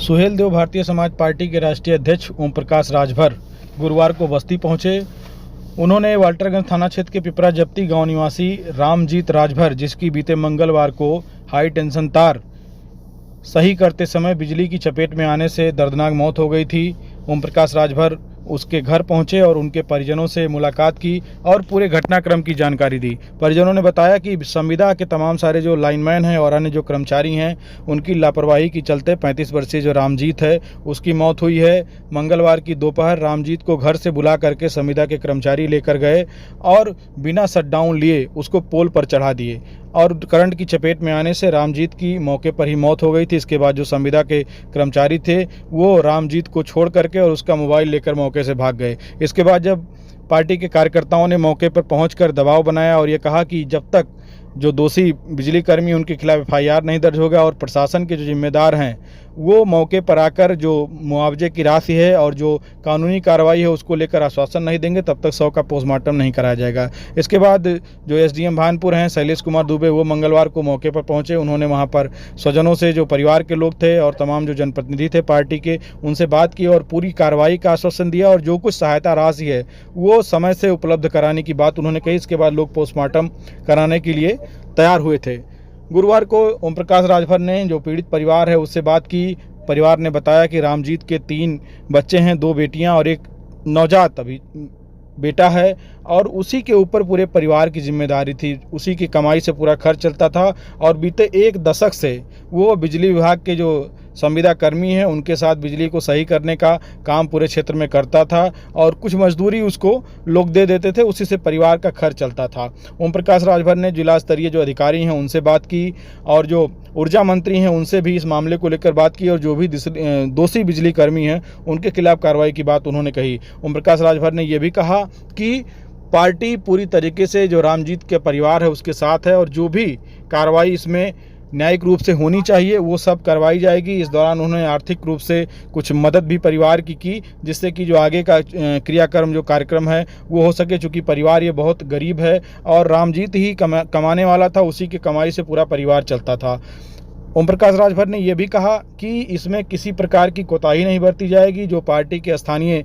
Suheldev Bharatiya Samaj party के राष्ट्रीय अध्यक्ष ओम प्रकाश राजभर गुरुवार को बस्ती पहुंचे। उन्होंने वाल्टरगंज थाना क्षेत्र के पिपरा जप्ती गांव निवासी रामजीत राजभर, जिसकी बीते मंगलवार को हाई टेंशन तार सही करते समय बिजली की चपेट में आने से दर्दनाक मौत हो गई थी। ओम प्रकाश राजभर उसके घर पहुंचे और उनके परिजनों से मुलाकात की और पूरे घटनाक्रम की जानकारी दी। परिजनों ने बताया कि संविदा के तमाम सारे जो लाइनमैन हैं और अन्य जो कर्मचारी हैं, उनकी लापरवाही के चलते 35 वर्षीय जो रामजीत है उसकी मौत हुई है। मंगलवार की दोपहर रामजीत को घर से बुला करके संविदा के कर्मचारी लेकर गए और बिना शटडाउन लिए उसको पोल पर चढ़ा दिए और करंट की चपेट में आने से रामजीत की मौके पर ही मौत हो गई थी। इसके बाद जो संविदा के कर्मचारी थे वो रामजीत को छोड़ करके और उसका मोबाइल लेकर मौके से भाग गए। इसके बाद जब पार्टी के कार्यकर्ताओं ने मौके पर पहुंचकर दबाव बनाया और ये कहा कि जब तक जो दोषी बिजली कर्मी उनके खिलाफ FIR नहीं दर्ज होगा और प्रशासन के जो जिम्मेदार हैं वो मौके पर आकर जो मुआवजे की राशि है और जो कानूनी कार्रवाई है उसको लेकर आश्वासन नहीं देंगे, तब तक 100 का पोस्टमार्टम नहीं कराया जाएगा। इसके बाद जो SDM भानपुर हैं शैलेश कुमार दुबे, वो मंगलवार को मौके पर पहुंचे। उन्होंने वहां पर स्वजनों से, जो परिवार के लोग थे और तमाम जो जनप्रतिनिधि थे पार्टी के, उनसे बात की और पूरी कार्रवाई का आश्वासन दिया और जो कुछ सहायता राशि है वो समय से उपलब्ध कराने की बात उन्होंने कही। इसके बाद लोग पोस्टमार्टम कराने के लिए तैयार हुए थे। गुरुवार को ओम प्रकाश राजभर ने जो पीड़ित परिवार है उससे बात की। परिवार ने बताया कि रामजीत के 3 बच्चे हैं, 2 बेटियां और एक नवजात अभी बेटा है और उसी के ऊपर पूरे परिवार की जिम्मेदारी थी। उसी की कमाई से पूरा खर्च चलता था और बीते 1 दशक से वो बिजली विभाग के जो संविदा कर्मी हैं उनके साथ बिजली को सही करने का काम पूरे क्षेत्र में करता था और कुछ मजदूरी उसको लोग दे देते थे, उसी से परिवार का खर्च चलता था। ओम प्रकाश राजभर ने जिला स्तरीय जो अधिकारी हैं उनसे बात की और जो ऊर्जा मंत्री हैं उनसे भी इस मामले को लेकर बात की और जो भी दोषी बिजली कर्मी हैं उनके खिलाफ कार्रवाई की बात उन्होंने कही। ओम प्रकाश राजभर ने यह भी कहा कि पार्टी पूरी तरीके से जो रामजीत के परिवार है उसके साथ है और जो भी कार्रवाई इसमें न्यायिक रूप से होनी चाहिए वो सब करवाई जाएगी। इस दौरान उन्होंने आर्थिक रूप से कुछ मदद भी परिवार की जिससे कि जो आगे का क्रियाक्रम जो कार्यक्रम है वो हो सके, चूँकि परिवार ये बहुत गरीब है और रामजीत ही कमाने वाला था, उसी की कमाई से पूरा परिवार चलता था। ओम प्रकाश राजभर ने यह भी कहा कि इसमें किसी प्रकार की कोताही नहीं बरती जाएगी। जो पार्टी के स्थानीय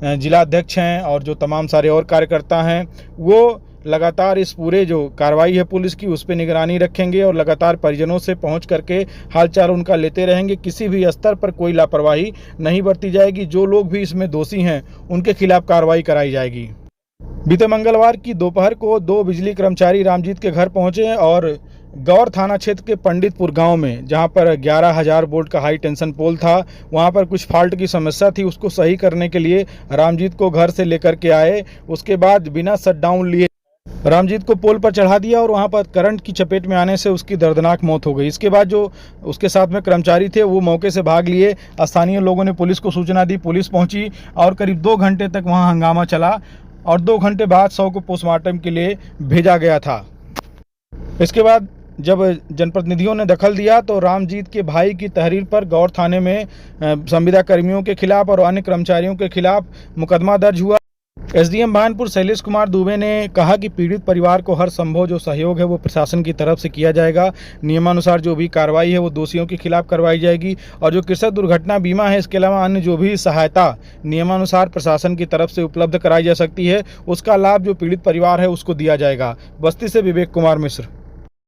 जिला अध्यक्ष हैं और जो तमाम सारे और कार्यकर्ता हैं वो लगातार इस पूरे जो कार्रवाई है पुलिस की उस पर निगरानी रखेंगे और लगातार परिजनों से पहुंच करके हालचाल उनका लेते रहेंगे। किसी भी स्तर पर कोई लापरवाही नहीं बरती जाएगी। जो लोग भी इसमें दोषी हैं उनके खिलाफ कार्रवाई कराई जाएगी। बीते मंगलवार की दोपहर को 2 बिजली कर्मचारी रामजीत के घर पहुंचे और गौर थाना क्षेत्र के पंडितपुर गांव में, जहां पर 11,000 वोल्ट का हाई टेंशन पोल था, वहां पर कुछ फॉल्ट की समस्या थी। उसको सही करने के लिए रामजीत को घर से लेकर के आए। उसके बाद बिना शटडाउन लिए रामजीत को पोल पर चढ़ा दिया और वहां पर करंट की चपेट में आने से उसकी दर्दनाक मौत हो गई। इसके बाद जो उसके साथ में कर्मचारी थे वो मौके से भाग लिए। स्थानीय लोगों ने पुलिस को सूचना दी, पुलिस पहुंची और करीब 2 घंटे तक वहां हंगामा चला और 2 घंटे बाद 100 को पोस्टमार्टम के लिए भेजा गया था। इसके बाद जब जनप्रतिनिधियों ने दखल दिया तो रामजीत के भाई की तहरीर पर गौर थाने में संविदा कर्मियों के खिलाफ और अन्य कर्मचारियों के खिलाफ मुकदमा दर्ज हुआ। SDM भानपुर शैलेश कुमार दुबे ने कहा कि पीड़ित परिवार को हर संभव जो सहयोग है वो प्रशासन की तरफ से किया जाएगा। नियमानुसार जो भी कार्रवाई है वो दोषियों के खिलाफ करवाई जाएगी और जो कृषक दुर्घटना बीमा है इसके अलावा अन्य जो भी सहायता नियमानुसार प्रशासन की तरफ से उपलब्ध कराई जा सकती है उसका लाभ जो पीड़ित परिवार है उसको दिया जाएगा। बस्ती से विवेक कुमार मिश्र।